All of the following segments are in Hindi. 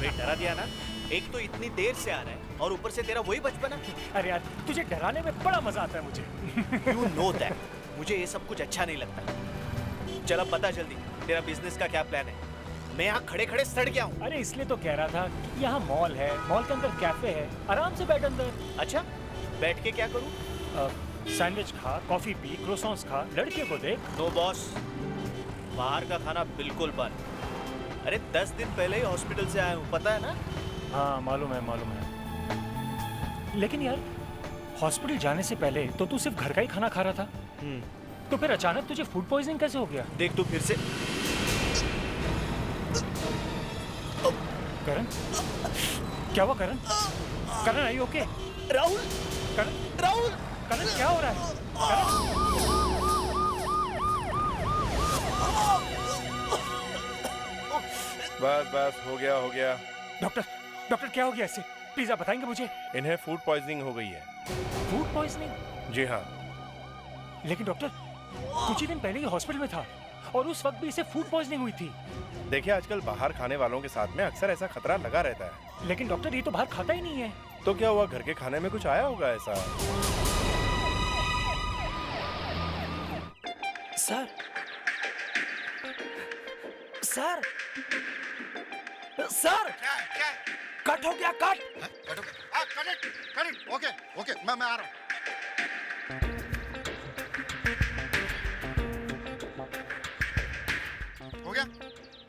अरे डरा दिया ना, एक तो इतनी देर से आ रहा है और ऊपर से तेरा वही बचपना। अरे यार तुझे डराने में बड़ा मजा आता है मुझे। यू नो दैट, मुझे ये सब कुछ अच्छा नहीं लगता। चल अब बता जल्दी, तेरा बिजनेस का क्या प्लान है? मैं यहाँ खड़े खड़े सड़ गया हूँ। अरे इसलिए तो कह रहा था कि यहाँ मॉल है, मॉल के अंदर कैफे है, आराम से बैठ अंदर। अच्छा, बैठ के क्या करूँ? सैंडविच खा, कॉफी पी, क्रोसॉन्स खा, लड़के को देख। नो बॉस, बाहर का खाना बिल्कुल बंद। अरे 10 दिन पहले ही हॉस्पिटल से आया हूँ, पता है ना? हाँ मालूम है। लेकिन यार हॉस्पिटल जाने से पहले तो तू सिर्फ घर का ही खाना खा रहा था। तो फिर अचानक तुझे फूड पॉइजनिंग कैसे हो गया? देख तू फिर से। करण, क्या हुआ करण? करण आई ओके? राहुल, करण, राहुल, करण क्या हो रहा है? करण? बस हो गया। डॉक्टर क्या हो गया इससे? प्लीज आप बताएंगे मुझे। इन्हें फूड पॉइजनिंग हो गई है। Food poisoning? जी हाँ। लेकिन डॉक्टर कुछ ही दिन पहले ही हॉस्पिटल में था और उस वक्त भी इसे फूड पॉइजनिंग हुई थी। देखिए आजकल बाहर खाने वालों के साथ में अक्सर ऐसा खतरा लगा रहता है। लेकिन डॉक्टर ये तो बाहर खाता ही नहीं है। तो क्या हुआ, घर के खाने में कुछ आया होगा ऐसा? सर सर सर क्या? कट हो गया, कट। करेक्ट। ओके, मैं आ रहा हूँ। हो गया?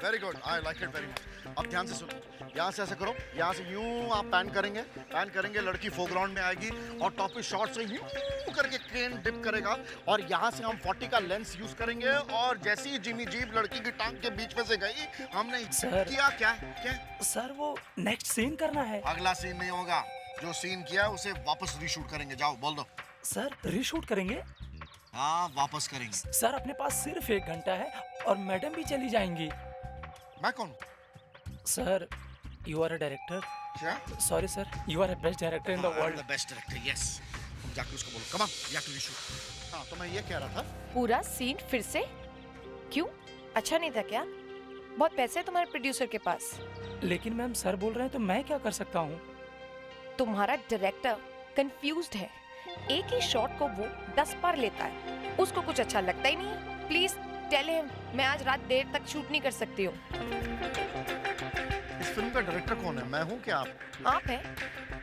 Very good, I like it very much. अब ध्यान से सुनो, यहाँ से ऐसे करो, यहाँ से यूं आप पैन करेंगे, लड़की फोरग्राउंड में आएगी और टॉप पे शॉट से यूं करके क्रेन डिप करेगा और यहाँ से हम 40 का लेंस यूज करेंगे और जैसे ही जिमी जीप लड़की की टांग के बीच में से गई, हमने किया क्या? सर वो नेक्स्ट सीन करना है। अगला सीन नहीं होगा, जो सीन किया उसे वापस रीशूट करेंगे। जाओ बोल दो। सर रीशूट करेंगे? हाँ वापस करेंगे। सर अपने पास सिर्फ 1 घंटा है और मैडम भी चली जाएंगी। मैं कौन? Sir you are a director. क्या? Sorry sir, you are the best director in the world. The best director, yes. तुम जाके उसको बोलो, come on, we have to reshoot. हाँ तो मैं ये कह रहा था, पूरा सीन फिर से? क्यों, अच्छा नहीं था क्या? बहुत पैसे है तुम्हारे प्रोड्यूसर के पास। लेकिन मैम सर बोल रहे हैं तो मैं क्या कर सकता हूँ? तुम्हारा डायरेक्टर कंफ्यूज्ड है, एक ही शॉट को वो 10 बार लेता है, उसको कुछ अच्छा लगता ही नहीं है। प्लीज टेल हिम, मैं आज रात देर तक शूट नहीं कर सकती हूँ। इस फिल्म का डायरेक्टर कौन है? मैं हूँ क्या आप हैं,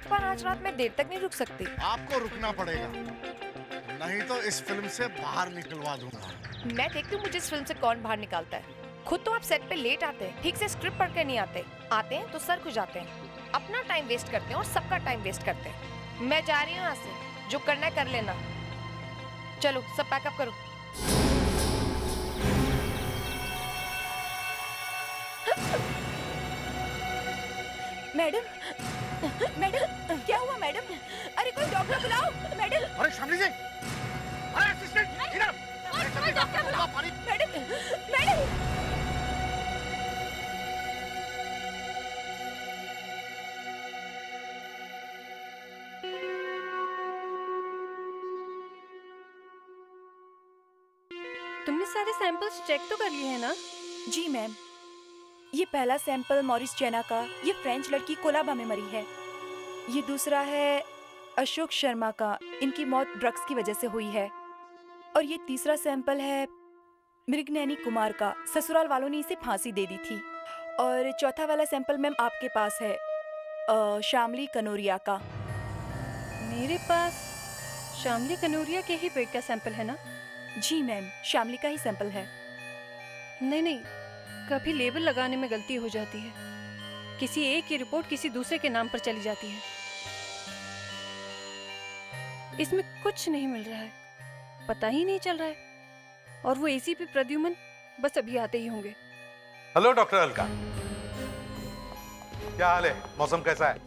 पर आज रात मैं देर तक नहीं रुक सकती। आपको रुकना पड़ेगा, नहीं तो इस फिल्म से बाहर निकलवा दूंगा। मैं देखती हूँ मुझे इस फिल्म से कौन बाहर निकालता है। खुद तो आप सेट पे लेट आते हैं, ठीक से स्क्रिप्ट पढ़ कर नहीं आते हैं तो सर खुजाते हैं, अपना टाइम वेस्ट करते हैं और सबका टाइम वेस्ट करते हैं। मैं जा रही हूँ यहाँ से, जो करना है कर लेना। चलो सब पैकअप करो। मैडम क्या हुआ मैडम? अरे कोई डॉक्टर बुलाओ मैडम। अरे शामली जी, अरे असिस्टेंट इधर, कोई डॉक्टर बुलाओ मैडम। तुमने सारे सैंपल्स चेक तो कर लिए हैं ना? जी मैम, ये पहला सैंपल मॉरिस जैना का, ये फ्रेंच लड़की कोलाबा में मरी है। ये दूसरा है अशोक शर्मा का, इनकी मौत ड्रग्स की वजह से हुई है। और ये तीसरा सैंपल है मृगनैनी कुमार का, ससुराल वालों ने इसे फांसी दे दी थी। और चौथा वाला सैंपल मैम आपके पास है, शामली कनोरिया का। मेरे पास शामली कनूरिया के ही पेट का सैंपल है ना? जी मैम, शामली का ही सैंपल है। नहीं, कभी लेबल लगाने में गलती हो जाती है, किसी एक की रिपोर्ट किसी दूसरे के नाम पर चली जाती है। इसमें कुछ नहीं मिल रहा है, पता ही नहीं चल रहा है। और वो एसीपी प्रद्युमन बस अभी आते ही होंगे। हेलो डॉक्टर अलका, क्या हाल है? मौसम कैसा है?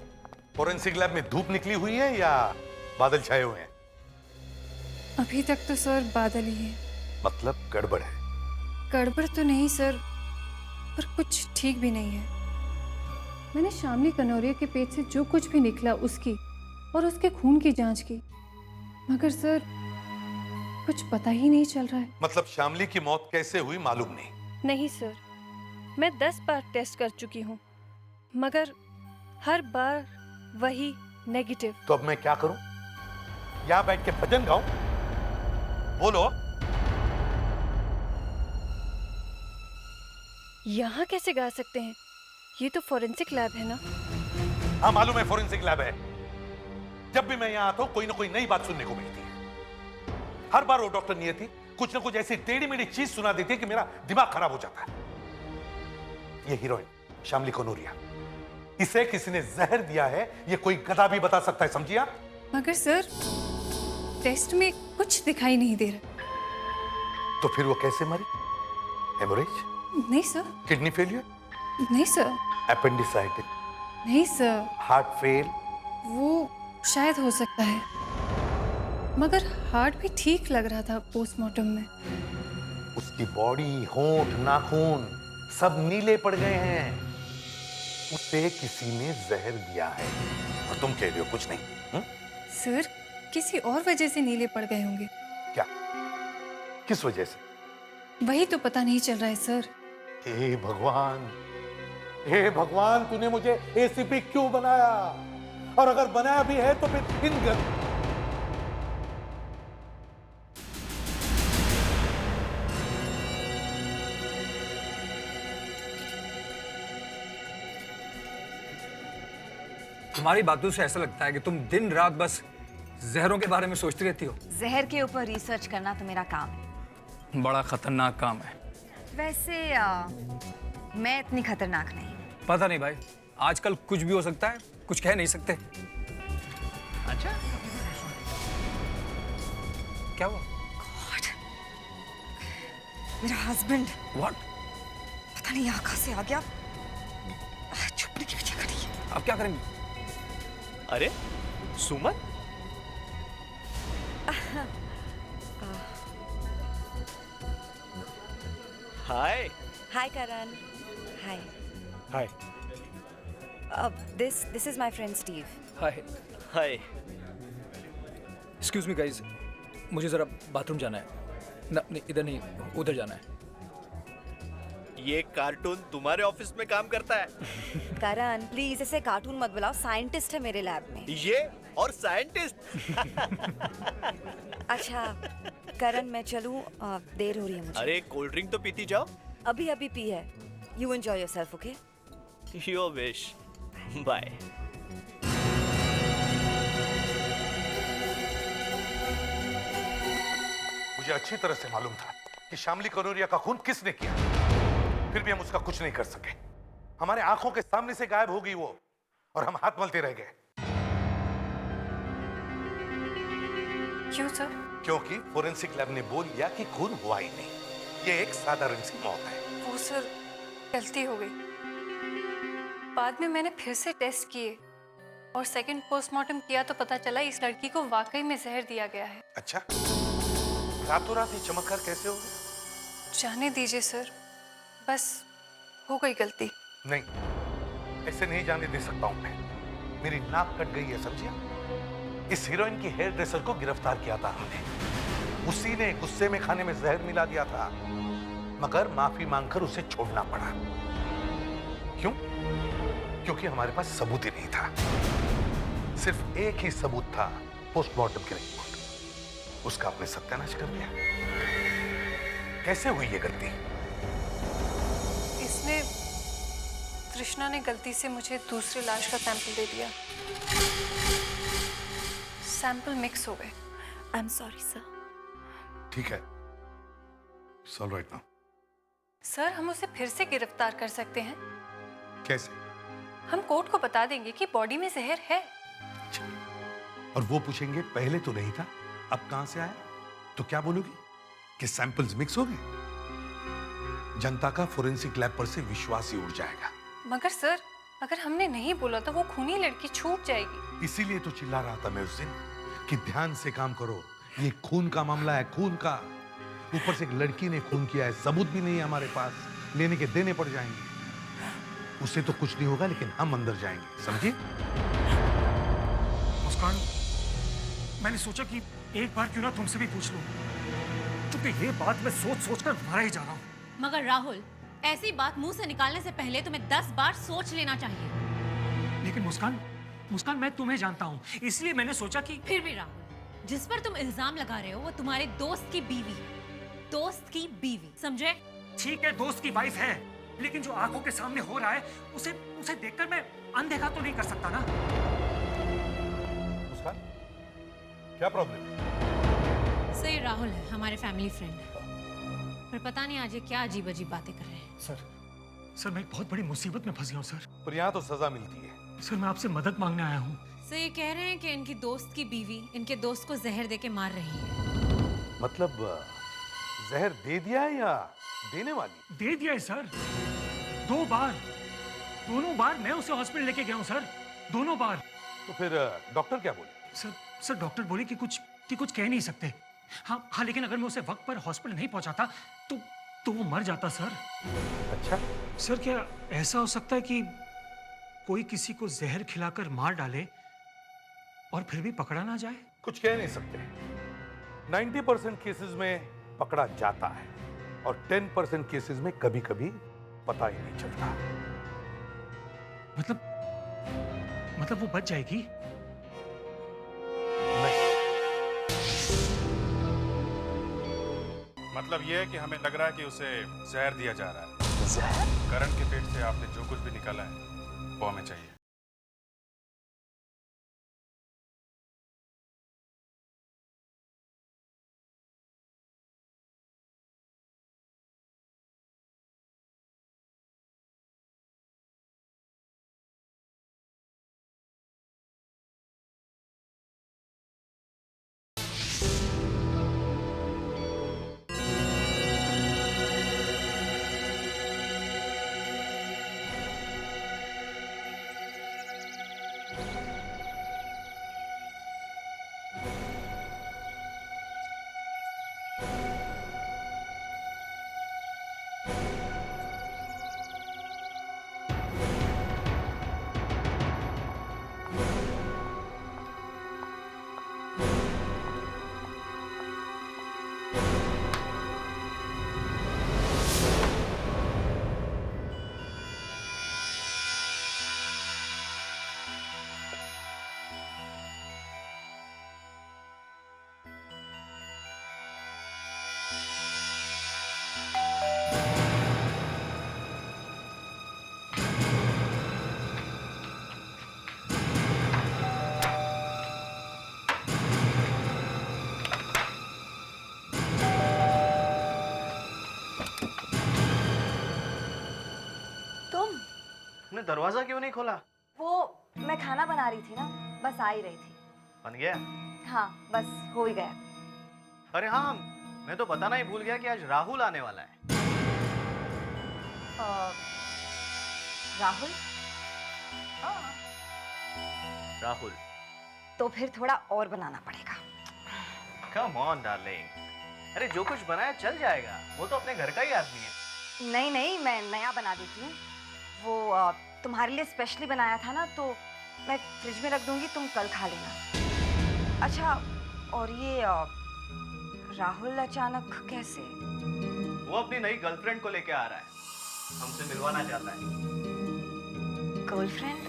फोरेंसिक लैब में धूप निकली हुई है या बादल छाए हुए हैं? अभी तक तो सर बादल ही है। मतलब गड़बड़ है? गड़बड़ तो नहीं सर, पर कुछ ठीक भी नहीं है। मैंने शामली कनौरिया के पेट से जो कुछ भी निकला उसकी और उसके खून की जांच की, मगर सर कुछ पता ही नहीं चल रहा है। मतलब शामली की मौत कैसे हुई मालूम नहीं? नहीं सर, मैं 10 बार टेस्ट कर चुकी हूँ, मगर हर बार वही नेगेटिव। तो अब मैं क्या करूं? यहां बैठ के भजन गाऊं? बोलो। यहाँ कैसे गा सकते हैं? ये तो फॉरेंसिक लैब है ना। हाँ मालूम है, फोरेंसिक लैब है। जब भी मैं यहां आता हूं कोई ना कोई नई बात सुनने को मिलती है। हर बार वो डॉक्टर नियति कुछ ना कुछ ऐसी टेढ़ी मेढ़ी चीज सुना देती है कि मेरा दिमाग खराब हो जाता है। ये हीरोइन शामली कनौरिया, इसे किसी ने जहर दिया है, ये कोई गधा भी बता सकता है, समझिए आप? मगर सर, टेस्ट में कुछ दिखाई नहीं दे रहा। तो फिर वो कैसे मरी? हेमोरेज? नहीं सर। Kidney failure? नहीं सर। अपेंडिसाइटिस? नहीं सर। Heart fail? वो शायद हो सकता है, मगर हार्ट भी ठीक लग रहा था पोस्टमार्टम में। उसकी बॉडी, होंठ, नाखून सब नीले पड़ गए हैं। उसे किसी ने जहर दिया है। और तुम कह रहे हो कुछ नहीं? सर, किसी और वजह से नीले पड़ गए होंगे। क्या? किस वजह से? वही तो पता नहीं चल रहा है सर। हे भगवान, हे भगवान, तूने मुझे एसीपी क्यों बनाया? और अगर बनाया भी है तो फिर इन तुम्हारी बातों से ऐसा लगता है कि तुम दिन रात बस जहरों के बारे में सोचती रहती हो। जहर के ऊपर रिसर्च करना तो मेरा काम है। बड़ा खतरनाक काम है। वैसे मैं इतनी खतरनाक नहीं। पता नहीं भाई, आजकल कुछ भी हो सकता है, कुछ कह नहीं सकते। अच्छा, क्या हुआ? गॉड, मेरा हस्बैंड। व्हाट? पता नहीं यहाँ कहाँ से आ गया। छुपने की वजह करी है। अब क्या करेंगे? अरे Suman, hi. Hi Karan. Hi. Hi. This is my friend Steve. Hi. Hi. Excuse me guys, मुझे जरा बाथरूम जाना है। ना, नहीं, इधर नहीं, उधर जाना है। ये कार्टून तुम्हारे ऑफिस में काम करता है? करण प्लीज इसे कार्टून मत बुलाओ, साइंटिस्ट है मेरे लैब में। ये और साइंटिस्ट? अच्छा करण, मैं चलूं? देर हो रही है मुझे। अरे कोल्ड ड्रिंक तो पीती जाओ। अभी अभी पी है। You enjoy yourself, okay? Your wish. Bye. मुझे अच्छी तरह से मालूम था कि शामली कनौरिया का खून किसने किया, फिर भी हम उसका कुछ नहीं कर सके। हमारे आंखों के सामने से गायब हो गई वो, और हम हाथ मलते रह गए। क्यों सर? क्योंकि फोरेंसिक लैब ने बोल दिया कि खून हुआ ही नहीं, ये एक साधारण सी मौत है। वो सर, गलती हो गई। बाद में मैंने फिर से टेस्ट किए और सेकंड पोस्टमार्टम किया तो पता चला इस लड़की को वाकई में जहर दिया गया है। अच्छा, रातों रात ही चमत्कार कैसे हो गए? जाने दीजिए सर, बस हो गई गलती। नहीं, ऐसे नहीं जाने दे सकता हूं मैं। मेरी नाक कट गई है, समझिए? इस हीरोइन की हेयर ड्रेसर को गिरफ्तार किया था हमने। उसी ने गुस्से में खाने में जहर मिला दिया था, मगर माफी मांगकर उसे छोड़ना पड़ा। क्यों? क्योंकि हमारे पास सबूत ही नहीं था। सिर्फ एक ही सबूत था, पोस्टमार्टम की रिपोर्ट। उसका आपने सत्यानाश कर दिया। कैसे हुई ये गलती? इसमें तृष्णा ने गलती से मुझे दूसरी लाश का सैंपल दे दिया। सैंपल मिक्स हो गए। I am sorry sir. ठीक है, it's all right now. Sir, हम उसे फिर से गिरफ्तार कर सकते हैं। कैसे? हम कोर्ट को बता देंगे कि बॉडी में जहर है। और वो पूछेंगे पहले तो नहीं था, अब कहां से आया? तो क्या बोलोगी? कि सैंपल्स मिक्स हो गए? जनता का फोरेंसिक लैब पर से विश्वास ही उड़ जाएगा। मगर सर, अगर हमने नहीं बोला तो वो खूनी लड़की छूट जाएगी। इसीलिए तो चिल्ला रहा था मैं उस दिन कि ध्यान से काम करो, ये खून का मामला है, खून का। ऊपर से एक लड़की ने खून किया है, सबूत भी नहीं है हमारे पास, लेने के देने पड़ जाएंगे। उससे तो कुछ नहीं होगा, लेकिन हम अंदर जाएंगे, समझिए? मुस्कान, मैंने सोचा कि एक बार क्यों ना तुमसे भी पूछ लूं, क्योंकि ये बात मैं सोच सोच कर मरा ही जा रहा हूं। मगर राहुल, ऐसी बात मुंह से निकालने से पहले तुम्हें 10 बार सोच लेना चाहिए। लेकिन मुस्कान, मुस्कान मैं तुम्हें जानता हूँ, इसलिए मैंने सोचा कि फिर भी राहुल, जिस पर तुम इल्जाम लगा रहे हो वो तुम्हारे दोस्त की बीवी है, दोस्त की बीवी, समझे? ठीक है दोस्त की वाइफ है, लेकिन जो आंखों के सामने हो रहा है उसे उसे देखकर मैं अनदेखा तो नहीं कर सकता ना। मुस्कान, क्या प्रॉब्लम? सही राहुल है, हमारे फैमिली फ्रेंड है, पर पता नहीं आज ये क्या अजीब अजीब बातें कर रहे हैं। सर मैं एक बहुत बड़ी मुसीबत में फंस गया हूँ सर। पर यहाँ तो सजा मिलती है। सर मैं आपसे मदद मांगने आया हूँ। सर ये कह रहे हैं कि इनकी दोस्त की बीवी इनके दोस्त को जहर देके मार रही है। मतलब जहर दे दिया है या देने वाली? दे दिया है सर, 2 बार, दोनों बार मैं उसे हॉस्पिटल लेके गया हूँ सर, दोनों बार। तो फिर डॉक्टर क्या बोले? सर डॉक्टर बोले कि कुछ कह नहीं सकते। हाँ लेकिन अगर मैं उसे वक्त पर हॉस्पिटल नहीं पहुंचाता तो वो मर जाता सर। अच्छा सर, क्या ऐसा हो सकता है कि कोई किसी को जहर खिलाकर मार डाले और फिर भी पकड़ा ना जाए? कुछ कह नहीं सकते। 90% केसेस में पकड़ा जाता है और 10% केसेस में कभी कभी पता ही नहीं चलता। मतलब वो बच जाएगी? मतलब ये है कि हमें लग रहा है कि उसे जहर दिया जा रहा है। जहर? करण के पेट से आपने जो कुछ भी निकाला है वो हमें चाहिए। तुमने दरवाजा क्यों नहीं खोला? वो मैं खाना बना रही थी ना, बस आ ही रही थी। बन गया? हाँ बस हो ही गया। अरे हाँ, मैं तो बताना ही भूल गया कि आज राहुल आने वाला है। राहुल? हाँ राहुल। तो फिर थोड़ा और बनाना पड़ेगा। कम ऑन डार्लिंग, अरे जो कुछ बनाया चल जाएगा, वो तो अपने घर का ही आदमी है। नहीं नहीं, मैं नया बना देती हूँ। वो तुम्हारे लिए स्पेशली बनाया था ना, तो मैं फ्रिज में रख दूंगी, तुम कल खा लेना। अच्छा, और ये राहुल अचानक कैसे? वो अपनी नई गर्लफ्रेंड को लेके आ रहा है, हमसे मिलवाना चाहता है। गर्लफ्रेंड?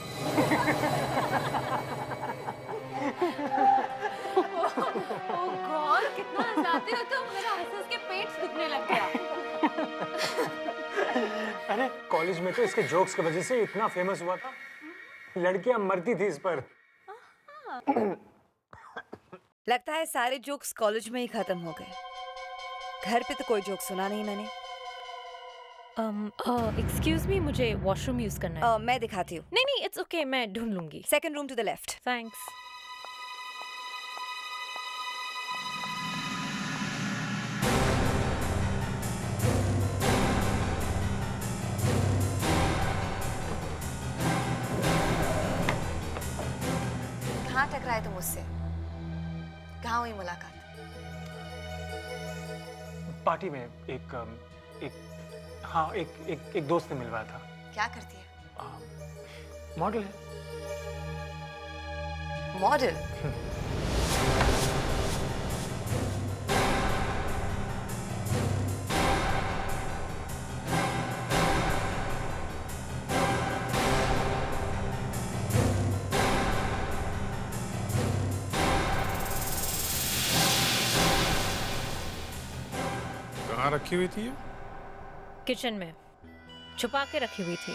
ओह गॉड, कितना हंसाते हो तुम, मेरा हंस के पेट दुखने लग गया। अरे कॉलेज में तो इसके जोक्स की वजह से इतना फेमस हुआ था, लड़कियां मरती थी इस पर। लगता है सारे जोक्स कॉलेज में ही खत्म हो गए। घर पे तो कोई जोक सुना नहीं मैंने। एक्सक्यूज मी, मुझे वॉशरूम यूज करना है। मैं दिखाती हूँ। नहीं नहीं, इट्स ओके, मैं ढूंढ लूंगी। Second room to the left. Thanks. कहाँ टकराए तुम मुझसे? कहाँ हुई मुलाकात? पार्टी में एक दोस्त ने मिलवाया था। क्या करती है? मॉडल है। मॉडल? कहाँ रखी हुई थी ये? किचन में छुपा के रखी हुई थी।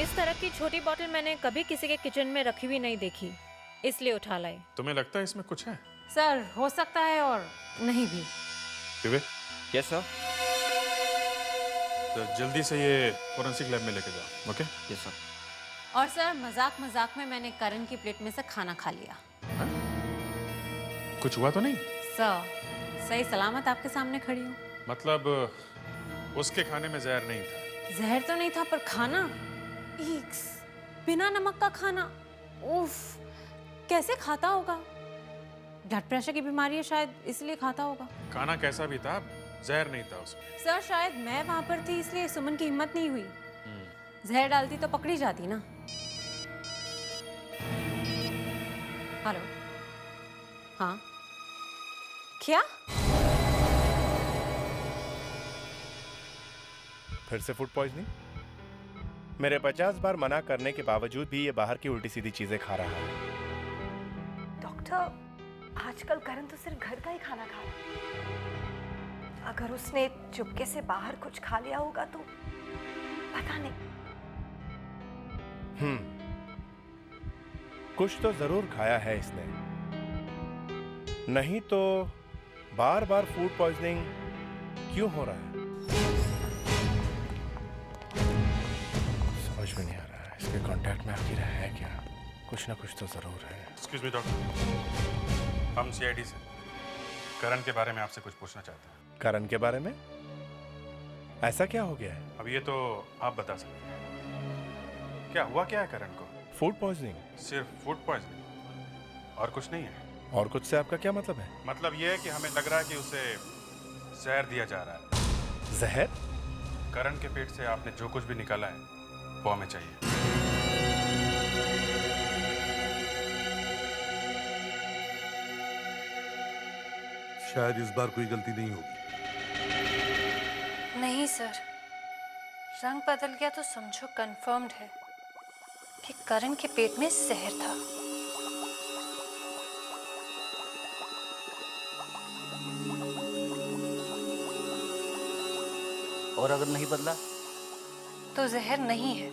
इस तरह की छोटी बोतल मैंने कभी किसी के किचन में रखी हुई नहीं देखी, इसलिए उठा लाई। तुम्हें लगता है इसमें कुछ है? सर, हो सकता है और नहीं भी। विवेक, यस सर। तो जल्दी से ये फोरेंसिक लैब में लेके जाओ। ओके? Yes sir. और सर, मजाक मजाक में मैंने करण की प्लेट में से खाना खा लिया। कुछ हुआ तो नहीं? सर, सही सलामत आपके सामने खड़ी हूँ। मतलब उसके खाने में जहर नहीं था? जहर तो नहीं था, पर खाना, ईक्स, बिना नमक का खाना, उफ, कैसे खाता होगा? ब्लड प्रेशर की बीमारी है शायद, इसलिए खाता होगा। खाना कैसा भी था, जहर नहीं था उसमें। सर, शायद मैं वहां पर थी इसलिए सुमन की हिम्मत नहीं हुई। जहर डालती तो पकड़ी जाती ना। हेलो, हाँ, क्या? फिर से फूड पॉइजनिंग? मेरे 50 बार मना करने के बावजूद भी ये बाहर की उल्टी सीधी चीजें खा रहा है। डॉक्टर, आजकल करण तो सिर्फ घर का ही खाना खा रहा है। अगर उसने चुपके से बाहर कुछ खा लिया होगा तो पता नहीं। कुछ तो जरूर खाया है इसने, नहीं तो बार बार फूड पॉइजनिंग क्यों हो रहा है? समझ में नहीं आ रहा है। इसके कांटेक्ट में आखिर है क्या? कुछ ना कुछ तो जरूर है। एक्सक्यूज मी डॉक्टर, हम सीआईडी से करण के बारे में आपसे कुछ पूछना चाहते हैं। करण के बारे में? ऐसा क्या हो गया है? अब ये तो आप बता सकते हैं। क्या हुआ क्या है करण को? Food poisoning? सिर्फ फूड पॉइजनिंग और कुछ नहीं है? और कुछ से आपका क्या मतलब है? मतलब ये है कि हमें लग रहा है कि उसे जहर दिया जा रहा है। जहर? करण के पेट से आपने जो कुछ भी निकाला है वो हमें चाहिए। शायद इस बार कोई गलती नहीं होगी। नहीं सर, रंग बदल गया तो समझो कंफर्म्ड है कि करण के पेट में जहर था। और अगर नहीं बदला तो जहर नहीं है,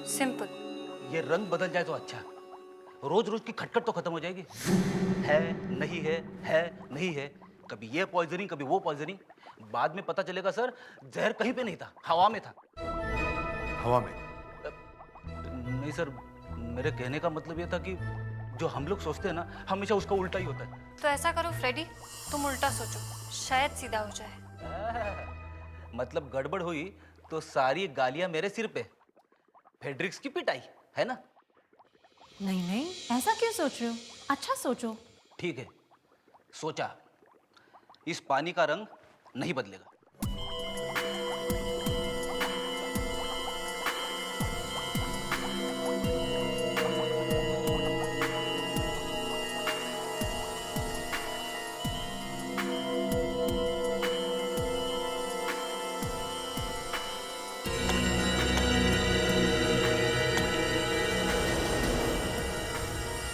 सिंपल। ये रंग बदल जाए तो अच्छा, रोज रोज की खटखट तो खत्म हो जाएगी। है नहीं है, है नहीं है, कभी ये पॉइजनिंग कभी वो पॉइजनिंग। बाद में पता चलेगा सर जहर कहीं पे नहीं था, हवा में था। हवा में? नहीं सर, मेरे कहने का मतलब ये था कि जो हम लोग सोचते हैं ना, हमेशा उसका उल्टा ही होता है। तो ऐसा करो फ्रेडी, तुम उल्टा सोचो, शायद सीधा हो जाए। मतलब गड़बड़ हुई तो सारी गालियां मेरे सिर पे, फेड्रिक्स की पिटाई, है ना? नहीं नहीं, ऐसा क्यों सोच रहे हो? अच्छा सोचो। ठीक है, सोचा। इस पानी का रंग नहीं बदलेगा।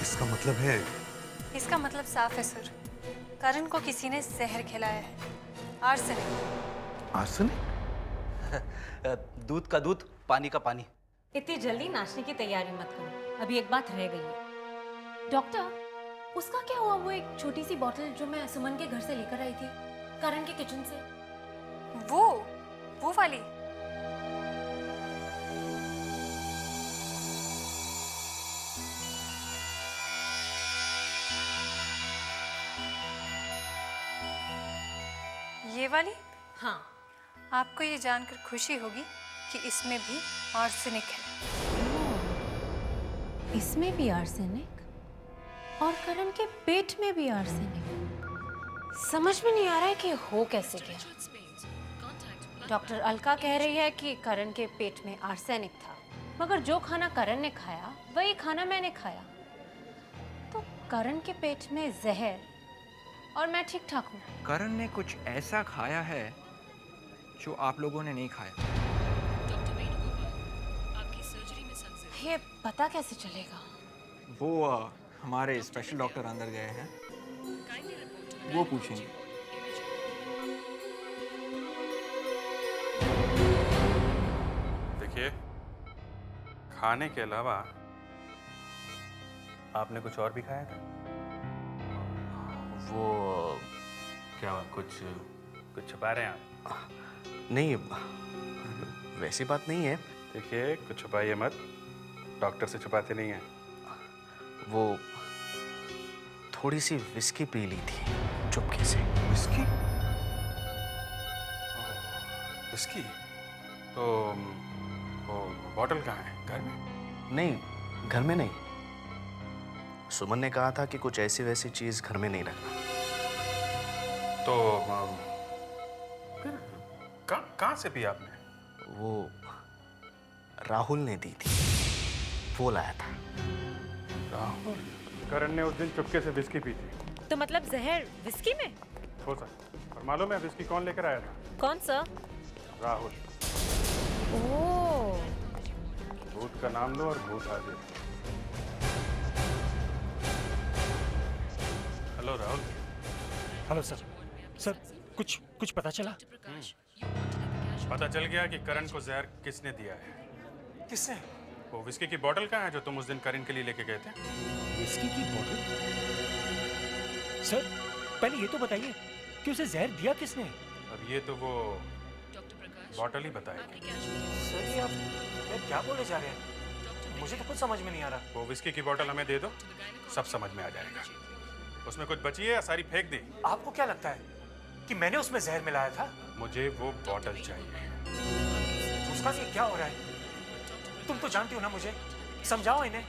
इसका मतलब है? इसका मतलब साफ है सर, करण को किसी ने जहर खिलाया है, आर्सेनिक। आर्सेनिक? दूध का दूध, पानी का पानी। इतनी जल्दी नाचने की तैयारी मत करो, अभी एक बात रह गई है। डॉक्टर, उसका क्या हुआ? वो एक छोटी सी बोतल जो मैं सुमन के घर से लेकर आई थी, करण के किचन से। वो वाली? ये वाली? हाँ। आपको ये जानकर खुशी होगी कि इसमें भी आर्सेनिक है। इसमें भी आर्सेनिक और करण के पेट में भी आर्सेनिक। समझ में नहीं आ रहा है कि हो कैसे गया। डॉक्टर अलका कह रही है कि करण के पेट में आर्सेनिक था, मगर जो खाना करण ने खाया वही खाना मैंने खाया, तो करण के पेट में जहर और मैं ठीक ठाक हूँ। करण ने कुछ ऐसा खाया है जो आप लोगों ने नहीं खाया। ये पता कैसे चलेगा? वो हमारे स्पेशल डॉक्टर अंदर गए हैं, वो पूछेंगे। खाने के अलावा आपने कुछ और भी खाया था? वो क्या हुआ? कुछ छुपा रहे हैं आप? नहीं, वैसी बात नहीं है। देखिए, कुछ छुपाइए मत, डॉक्टर से छुपाते नहीं हैं। वो थोड़ी सी विस्की पी ली थी चुपके से। विस्की? विस्की? तो वो बॉटल कहाँ है? घर में? नहीं, घर में नहीं। सुमन ने कहा था कि कुछ ऐसी वैसी चीज घर में नहीं रखना। तो कहाँ से पी आपने? वो राहुल ने दी थी, वो लाया था। राहुल? करण ने उस दिन चुपके से विस्की पी थी। तो मतलब जहर विस्की में? हो सकता। और मालूम है विस्की कौन लेकर आया था? कौन सा? राहुल। ओह। भूत का नाम लो और भूत आ जाए। Hello Rahul. Hello sir. Sir, कुछ पता चला? पता चल गया कि करण को जहर किसने दिया है। किसने? वो विस्की की बोतल कहाँ है जो तुम उस दिन करण के लिए लेके गए थे? विस्की की बोतल? सर, पहले ये तो बताइए कि उसे जहर दिया किसने? अब ये तो वो बॉटल ही बताएगी। सर, ये आप क्या बोले जा रहे हैं? मुझे तो कुछ समझ में नहीं आ रहा। वो विस्की की बोतल हमें दे दो, सब समझ में आ जाएगा। उसमें कुछ बची है या सारी फेंक दी? आपको क्या लगता है कि मैंने उसमें जहर मिलाया था? मुझे वो बॉटल चाहिए। उसका ये क्या हो रहा है? तुम तो जानती हो ना मुझे, समझाओ इन्हें।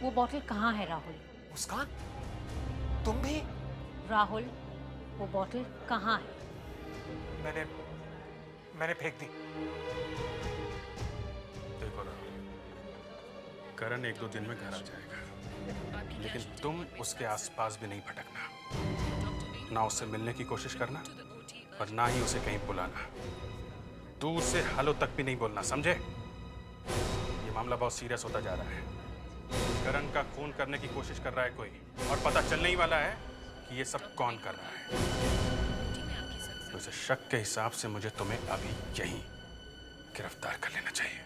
वो बॉटल कहाँ है राहुल? मुस्कान, तुम भी? राहुल, वो बॉटल कहाँ है? मैंने फेंक दी। देखो राहुल, करण 1-2 दिन में घर आ जाएगा, लेकिन तुम उसके आसपास भी नहीं भटकना। ना उससे मिलने की कोशिश करना और ना ही उसे कहीं बुलाना। दूर से हेलो तक भी नहीं बोलना, समझे? ये मामला बहुत सीरियस होता जा रहा है। करण का खून करने की कोशिश कर रहा है कोई, और पता चलने ही वाला है कि ये सब कौन कर रहा है। तो इस शक के हिसाब से मुझे तुम्हें अभी यहीं गिरफ्तार कर लेना चाहिए।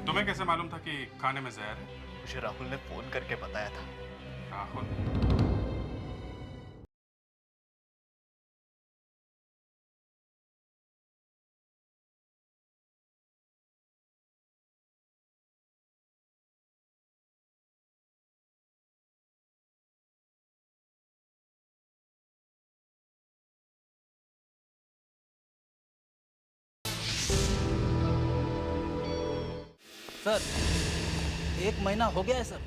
तुम्हें कैसे मालूम था कि खाने में जहर है? मुझे राहुल ने फोन करके बताया था। राहुल? सर, 1 महीना हो गया है सर।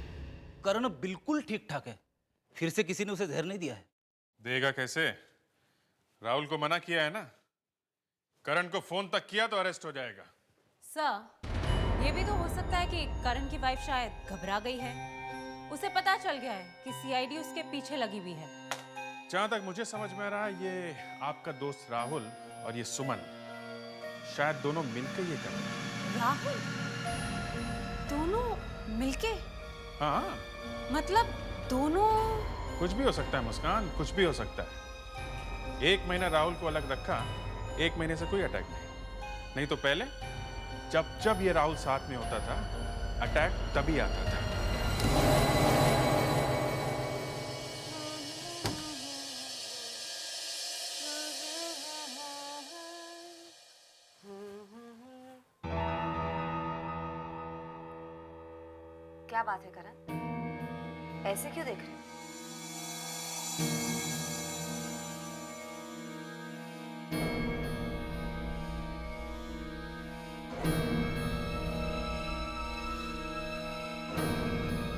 करण बिल्कुल ठीक ठाक है। फिर से किसी ने उसे जहर नहीं दिया है। देगा कैसे? राहुल को मना किया है ना। करण को फोन तक किया तो अरेस्ट हो जाएगा। सर, ये भी तो हो सकता है कि करण की वाइफ शायद घबरा गई है। उसे पता चल गया है कि सीआईडी उसके पीछे लगी हुई है। जहां तक मुझे समझ में आ रहा है, ये आपका दोस्त राहुल और ये सुमन शायद दोनों मिलकर ये कर रहे हैं। राहुल? दोनों मिलके? हाँ, मतलब दोनों? कुछ भी हो सकता है मुस्कान, कुछ भी हो सकता है। 1 महीना राहुल को अलग रखा, 1 महीने से कोई अटैक नहीं तो पहले जब ये राहुल साथ में होता था, अटैक तभी आता था। क्या बात है करण? ऐसे क्यों देख रहे हैं?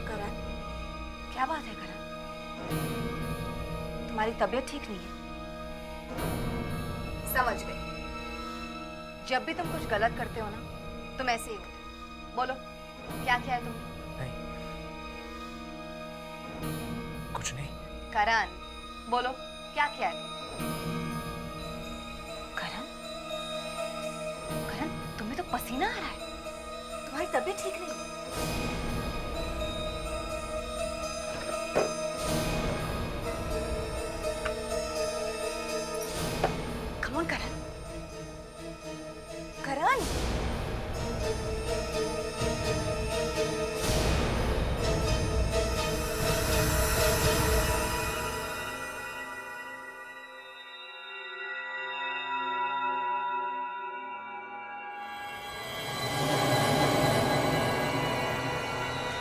करण, क्या बात है करण? तुम्हारी तबीयत ठीक नहीं है? समझ गई। जब भी तुम कुछ गलत करते हो ना, तुम ऐसे ही होते। बोलो, क्या किया है तुमने? कुछ नहीं। करण, बोलो, क्या किया है? करण, करण, तुम्हें तो पसीना आ रहा है। तुम्हारी तबीयत ठीक नहीं है।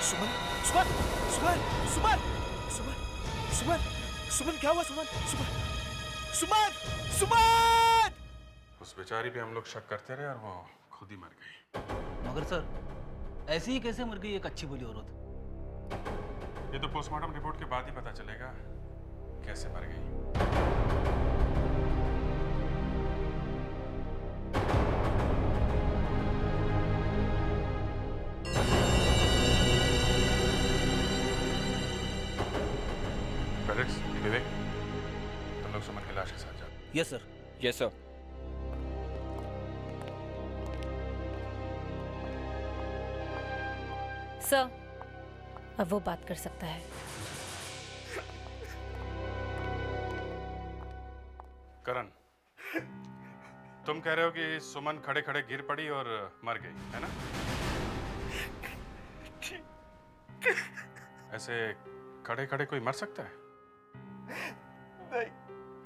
सुमन सुमन सुमन सुमन सुमन सुमन सुमन क्या हुआ सुमन सुमन सुमन सुमन उस बेचारी पे हम लोग शक करते रहे और वो खुद ही मर गई। मगर सर ऐसी ही कैसे मर गई एक अच्छी भली औरत? ये तो पोस्टमार्टम रिपोर्ट के बाद ही पता चलेगा कैसे मर गई। फेलिक्स, विवेक, तुम लोग सुमन की लाश के साथ जाओ। Yes sir. Yes sir. Sir, अब वो बात कर सकता है। करण, तुम कह रहे हो कि सुमन खड़े खड़े गिर पड़ी और मर गई, है ना? ऐसे खड़े खड़े कोई मर सकता है? नहीं।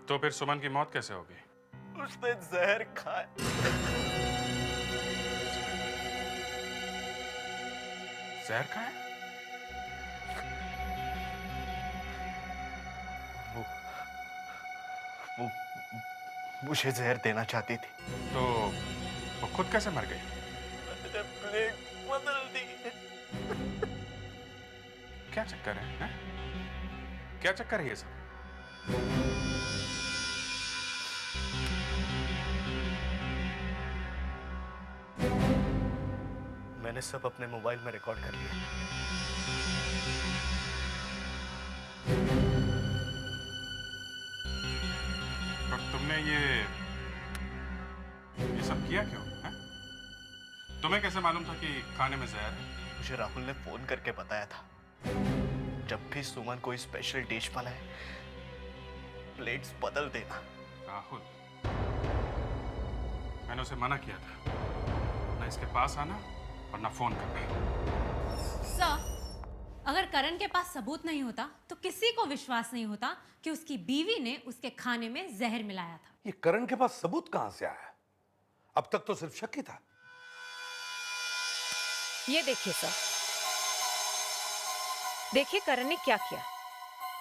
तो फिर सुमन की मौत कैसे होगी? उसने जहर खाया। जहर खाया? वो मुझे जहर देना चाहती थी। तो वो खुद कैसे मर गई? मैंने प्लेट बदल दी। क्या चक्कर है? क्या चक्कर है ये सब? मैंने सब अपने मोबाइल में रिकॉर्ड कर लिया। पर तुमने ये सब किया क्यों? है? तुम्हें कैसे मालूम था कि खाने में जहर है? मुझे राहुल ने फोन करके बताया था, जब भी सुमन कोई स्पेशल डिश बनाए प्लेट्स बदल देना। राहुल, मैंने उसे मना किया था ना इसके पास आना और ना फोन करना। सर, अगर करण के पास सबूत नहीं होता तो किसी को विश्वास नहीं होता कि उसकी बीवी ने उसके खाने में जहर मिलाया था। ये करण के पास सबूत कहां से आया? अब तक तो सिर्फ शक ही था। ये देखिए सर, देखिए करण ने क्या किया।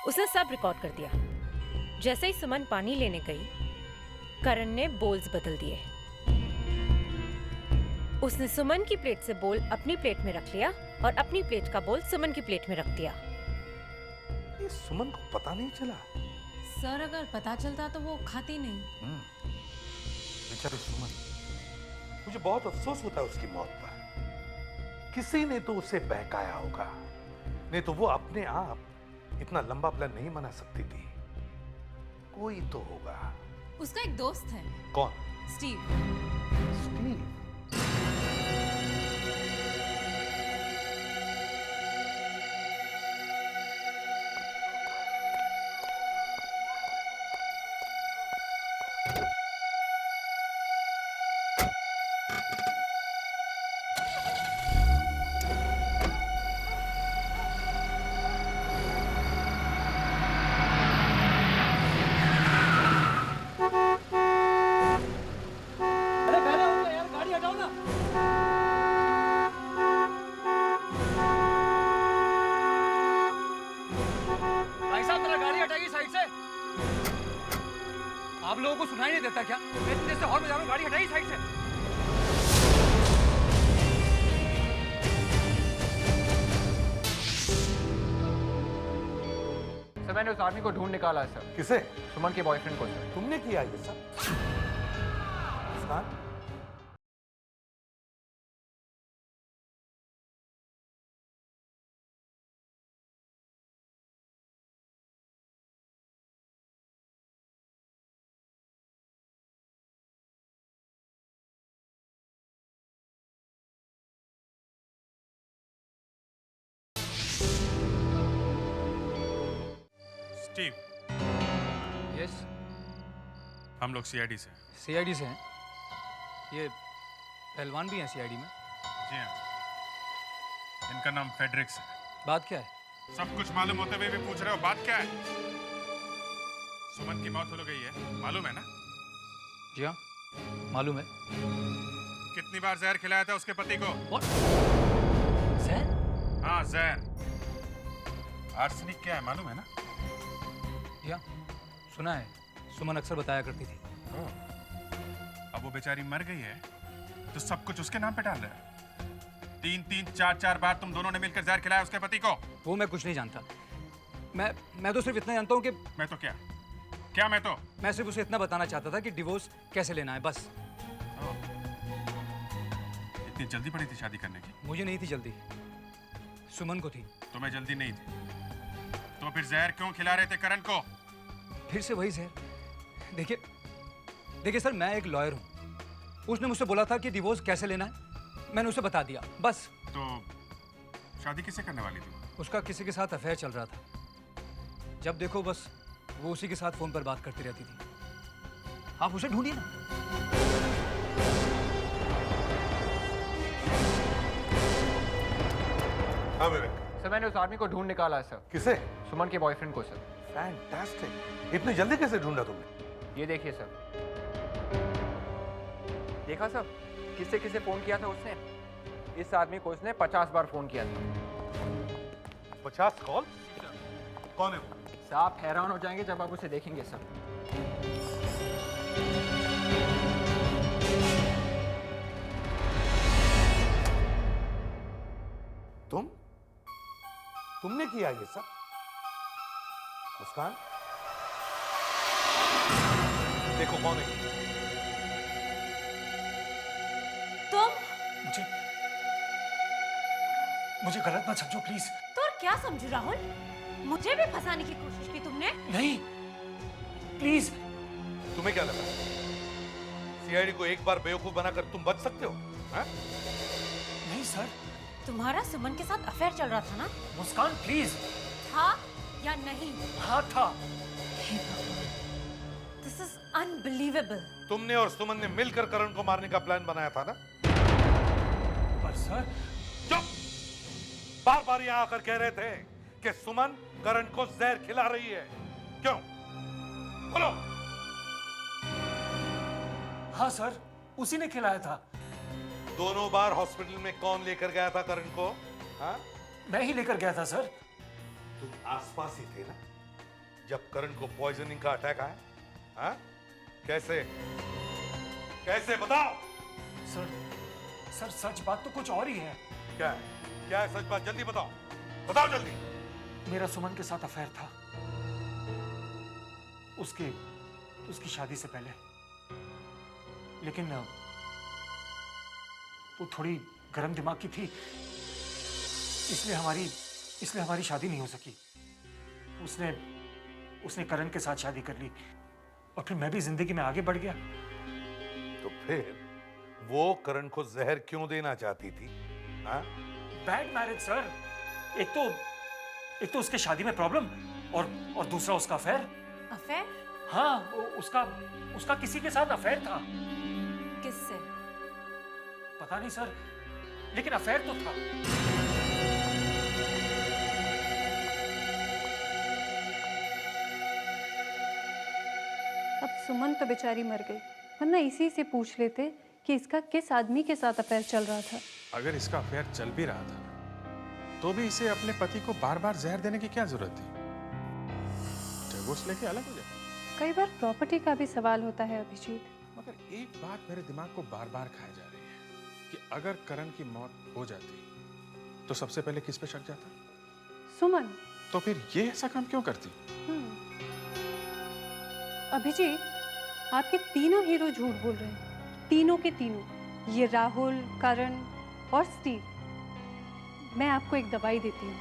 उसने सब रिकॉर्ड कर दिया। जैसे ही सुमन पानी लेने गई, करण ने बोल्स बदल दिए। उसने सुमन की प्लेट से बोल अपनी प्लेट में रख लिया और अपनी प्लेट का बोल सुमन की प्लेट में रख दिया। ये सुमन को पता नहीं चला? सर, अगर पता चलता तो वो खाती नहीं। बेचारी सुमन, मुझे बहुत अफसोस होता है उसकी मौत पर। किसी ने तो उसे बहकाया होगा, नहीं तो वो अपने आप इतना लंबा प्लान नहीं बना सकती थी। कोई तो होगा। उसका एक दोस्त है। कौन? स्टीव। स्टीव? आप लोगों को सुनाई नहीं देता क्या? मैं इतने से हॉर्न बजा रहा हूं, गाड़ी हटाइए साइड से। सर, मैंने उस आदमी को ढूंढ निकाला है सर। किसे? सुमन के बॉयफ्रेंड को सर। तुमने किया ये सब? मुस्कान? स्टीव। यस। हम लोग सीआईडी से हैं। सीआईडी से हैं? ये पहलवान भी हैं सीआईडी में? जी हाँ। इनका नाम फेडरिक्स है। बात क्या है? सब कुछ मालूम होते हुए भी पूछ रहे हो, बात क्या है? सुमन की मौत हो गई है, मालूम है ना? जी हाँ, मालूम है। कितनी बार जहर खिलाया था उसके पति को? जहर? हाँ जहर। आर्सेनिक क्या है मालूम है ना? या सुना है, सुमन अक्सर बताया करती थी। अब वो बेचारी मर गई है तो सब कुछ उसके नाम पे डाल रहा है। 3-3, 4-4 बार तुम दोनों ने मिलकर जहर खिलाया उसके पति को। वो मैं कुछ नहीं जानता। मैं तो सिर्फ इतना जानता हूँ कि मैं तो क्या मैं सिर्फ उसे इतना बताना चाहता था कि डिवोर्स कैसे लेना है, बस। इतनी जल्दी पड़ी थी शादी करने की? मुझे नहीं थी जल्दी, सुमन को थी। तुम्हें जल्दी नहीं थी तो फिर जहर क्यों खिला रहे थे करण को? फिर से वही जहर। देखिए सर, मैं एक लॉयर हूँ। उसने मुझसे बोला था कि डिवोर्स कैसे लेना है, मैंने उसे बता दिया, बस। तो शादी किससे करने वाली थी? उसका किसी के साथ अफेयर चल रहा था। जब देखो बस वो उसी के साथ फोन पर बात करती रहती थी। आप उसे ढूंढिए ना। हाँ विवेक। सर मैंने उस आदमी को ढूंढ निकाला है सर। किसे? सुमन के बॉयफ्रेंड को सर। फैंटास्टिक। इतनी जल्दी कैसे ढूंढा तुमने? ये देखिए सर। देखा सर किससे किसे फोन किया था उसने? इस आदमी को उसने 50 बार फोन किया था। 50 कॉल? कौन है वो? सर आप हैरान हो जाएंगे जब आप उसे देखेंगे सर। तुमने किया ये सब? मुस्कान, देखो कौन है। तुम मुझे गलत मत समझो प्लीज। तो और क्या समझू राहुल? मुझे भी फंसाने की कोशिश की तुमने? नहीं, प्लीज। तुम्हें क्या लगा सीआईडी को एक बार बेवकूफ बनाकर तुम बच सकते हो? हा? नहीं सर। तुम्हारा सुमन के साथ अफेयर चल रहा था ना? मुस्कान प्लीज। था या नहीं? हाँ था। This is unbelievable. तुमने और सुमन ने मिलकर करण को मारने का प्लान बनाया था ना? पर सर। चुप! बार बार यहाँ आकर कह रहे थे कि सुमन करण को जहर खिला रही है। क्यों? बोलो। हाँ सर, उसी ने खिलाया था। दोनों बार हॉस्पिटल में कौन लेकर गया था करण को? हाँ? मैं ही लेकर गया था सर। तुम आसपास ही थे ना जब करण को पॉइजनिंग का अटैक आया? हाँ? कैसे बताओ? सर सच बात तो कुछ और ही है। क्या है सच बात? जल्दी बताओ जल्दी। मेरा सुमन के साथ अफेयर था उसकी शादी से पहले, लेकिन वो थोड़ी गर्म दिमाग की थी, इसलिए हमारी शादी नहीं हो सकी। उसने करण के साथ शादी कर ली और फिर मैं भी जिंदगी में आगे बढ़ गया। तो फिर वो करण को जहर क्यों देना चाहती थी? हाँ? Bad marriage sir. एक तो उसके शादी में प्रॉब्लम और दूसरा उसका अफेयर। अफेयर? हाँ, उसका किसी के साथ अफेयर था। किससे? पता नहीं सर, लेकिन अफेयर तो था। अब सुमन तो बेचारी मर गई, वरना इसी से पूछ लेते कि इसका किस आदमी के साथ अफेयर चल रहा था। अगर इसका अफेयर चल भी रहा था तो भी इसे अपने पति को बार बार जहर देने की क्या जरूरत थी? डिवोर्स लेके अलग हो जाए। कई बार प्रॉपर्टी का भी सवाल होता है अभिजीत। मगर एक बात मेरे दिमाग को बार बार खाई जा रही है कि अगर करण की मौत हो जाती तो सबसे पहले किस पे शक जाता? सुमन। तो फिर ये ऐसा काम क्यों करती? अभिजीत, आपके तीनों हीरो झूठ बोल रहे हैं, तीनों के तीनों। ये राहुल, करण और स्टीव। मैं आपको एक दवाई देती हूँ।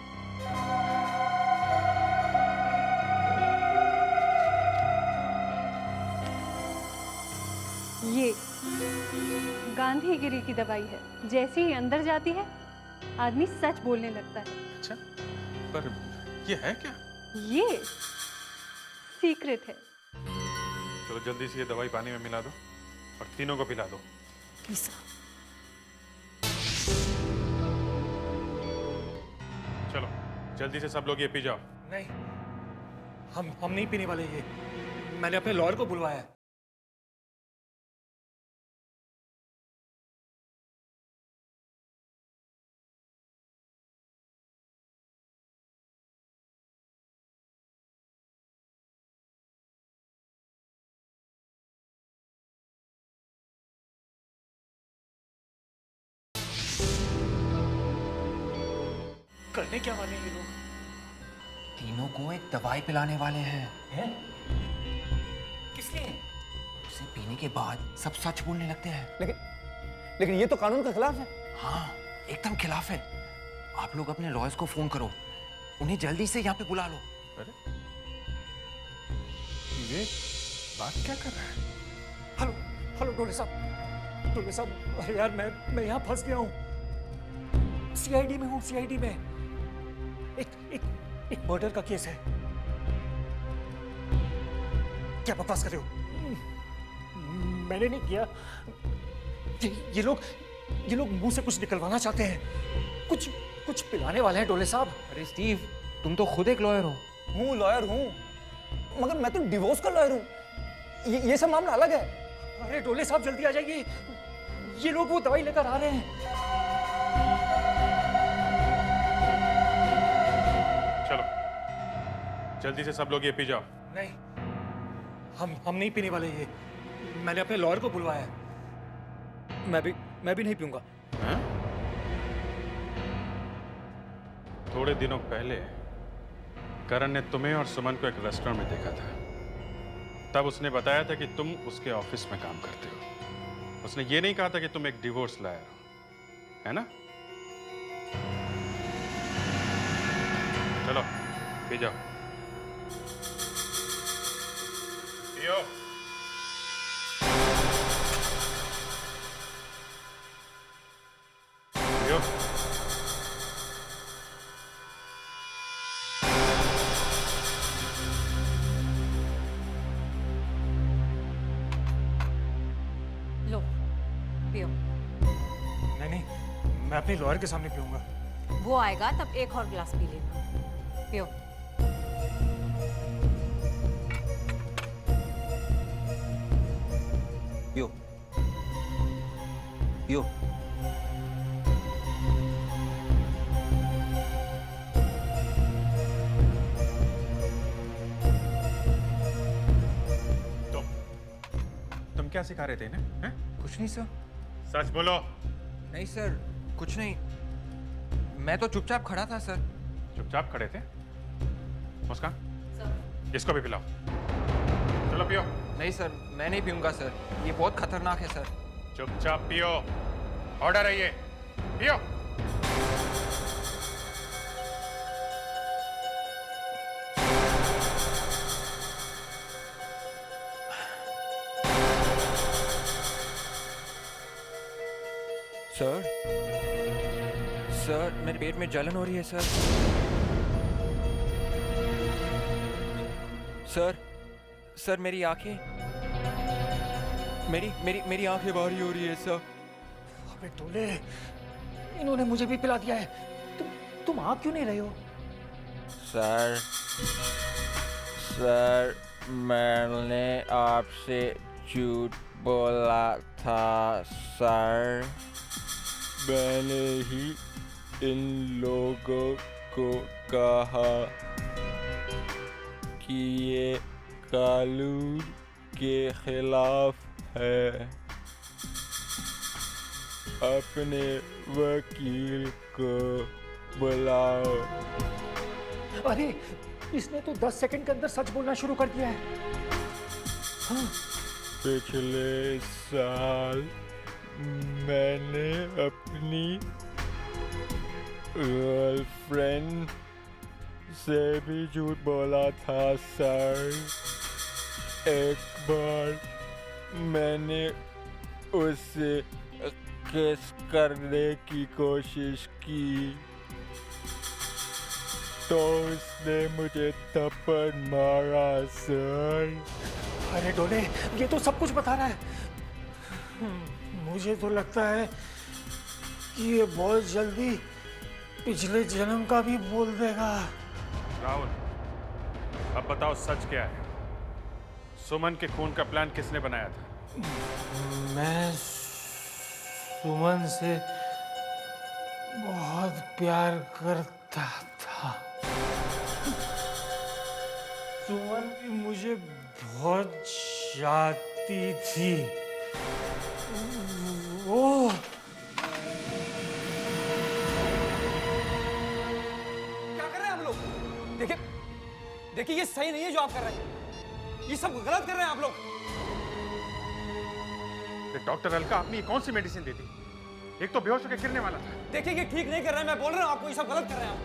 ये गांधीगिरी की दवाई है। जैसे ही अंदर जाती है आदमी सच बोलने लगता है। अच्छा, पर ये है क्या? ये सीक्रेट है। चलो जल्दी से ये दवाई पानी में मिला दो और तीनों को पिला दो। चलो जल्दी से सब लोग ये पी जाओ। नहीं, हम नहीं पीने वाले ये। मैंने अपने लॉयर को बुलवाया है। करने क्या वाले हैं ये लोग? तीनों को एक दवाई पिलाने वाले हैं। हैं? किस लिए? उसे पीने के बाद सब सच बोलने लगते हैं। लेकिन ये तो कानून के खिलाफ है। हाँ, एकदम खिलाफ है। आप लोग अपने लॉयर्स को फोन करो, उन्हें जल्दी से यहाँ पे बुला लो। अरे ये बात क्या कर रहा है? हेलो हेलो डोले साहब, अरे यार मैं यहाँ फंस गया हूँ। सीआईडी में हूँ, सीआईडी में। एक मर्डर का केस है। क्या बकवास कर रहे हो? मैंने नहीं किया। ये लोग मुंह से कुछ निकलवाना चाहते हैं। कुछ पिलाने वाले हैं डोले साहब। अरे स्टीव, तुम तो खुद एक लॉयर हो। हूँ, लॉयर हूँ, मगर मैं तो डिवोर्स का लॉयर हूँ। ये सब मामला अलग है। अरे डोले साहब जल्दी आ जाइए, ये लोग वो दवाई लेकर आ रहे हैं। चलो जल्दी से सब लोग ये पी जाओ। नहीं, हम नहीं पीने वाले ये। मैंने अपने लॉयर को बुलवाया है। मैं भी नहीं पीऊंगा। थोड़े दिनों पहले करण ने तुम्हें और सुमन को एक रेस्टोरेंट में देखा था। तब उसने बताया था कि तुम उसके ऑफिस में काम करते हो। उसने ये नहीं कहा था कि तुम एक डिवोर्स लॉयर हो, है ना? चलो पी जाओ। पियो। पियो। लो पियो। नहीं, मैं अपने लॉयर के सामने पीऊंगा। वो आएगा तब एक और गिलास पी लेना। पियो। पियो पियो। तुम क्या सिखा रहे थे इन्हें? हैं? कुछ नहीं सर। सच बोलो। नहीं सर, कुछ नहीं। मैं तो चुपचाप खड़ा था सर। चुपचाप खड़े थे? मुस्कान, इसको भी पिलाओ। चलो पियो। नहीं सर, मैं नहीं पीऊंगा सर, ये बहुत खतरनाक है सर। चुपचाप पियो। ऑर्डर है ये, पियो। सर मेरे पेट में जलन हो रही है सर। सर मेरी आंखें मेरी आंखें भारी हो रही है सर। अबे डोले, इन्होंने मुझे भी पिला दिया है। तुम आ क्यों नहीं रहे हो? सर मैंने आपसे झूठ बोला था सर। मैंने ही इन लोगों को कहा कि ये कानून के खिलाफ है। अपने वकील को बुलाओ। अरे इसने तो 10 सेकंड के अंदर सच बोलना शुरू कर दिया है। हाँ। पिछले साल मैंने अपनी गर्लफ्रेंड से भी झूठ बोला था सर। एक बार मैंने उससे किस करने की कोशिश की तो उसने मुझे थप्पड़ मारा सर। अरे डोले, ये तो सब कुछ बता रहा है। मुझे तो लगता है कि ये बहुत जल्दी पिछले जन्म का भी बोल देगा। राहुल, अब बताओ सच क्या है? सुमन के खून का प्लान किसने बनाया था? मैं सुमन से बहुत प्यार करता था। सुमन भी मुझे बहुत चाहती थी। देखिए ये सही नहीं है जो आप कर रहे हैं, ये सब गलत कर रहे हैं आप लोग। डॉक्टर अलका आपने ये कौन सी मेडिसिन दी थी? एक तो बेहोश होकर गिरने वाला था। देखिए ये ठीक नहीं कर रहे हैं, मैं बोल रहा हूँ आपको, ये सब गलत कर रहे हैं आप।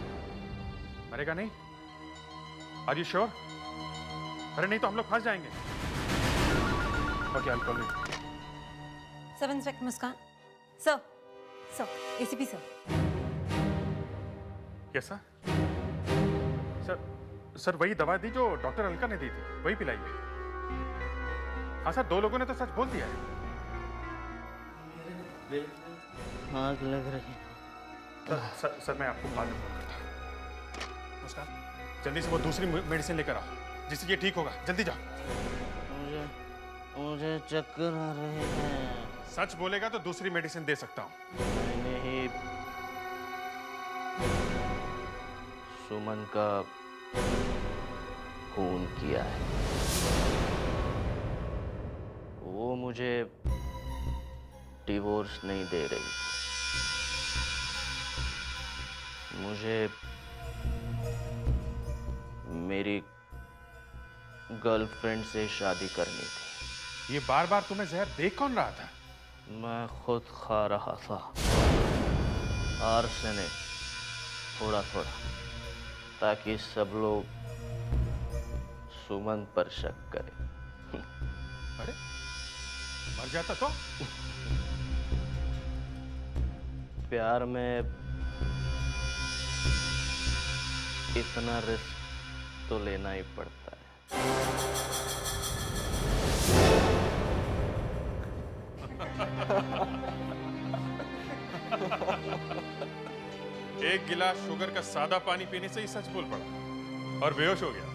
मरेगा नहीं? Are you sure? अरे नहीं तो हम लोग फंस जाएंगे। Okay, I will call you. Sub inspector Muskan. Sir, ACP sir. Yes sir. Sir वही दवा दी जो डॉक्टर अलका ने दी थी, वही पिलाई है। हाँ सर, 2 लोगों ने तो सच बोल दिया है। आग लग रही है। सर मैं आपको बाद में फोन करता हूँ। मुस्कान, जल्दी से वो दूसरी मेडिसिन लेकर आओ जिससे ये ठीक होगा। जल्दी जाओ। मुझे चक्कर आ रहे हैं। सच बोलेगा तो दूसरी मेडिसिन दे सकता हूँ। नहीं, सुमन का खून किया है, वो मुझे डिवोर्स नहीं दे रही, मुझे मेरी गर्लफ्रेंड से शादी करनी थी। ये बार बार तुम्हें जहर देख कौन रहा था? मैं खुद खा रहा था, आर्सेनिक, थोड़ा थोड़ा, ताकि सब लोग सुमन पर शक करें। अरे मर जाता तो? प्यार में इतना रिस्क तो लेना ही पड़ता है। एक गिलास शुगर का सादा पानी पीने से ही सच बोल पड़ा और बेहोश हो गया।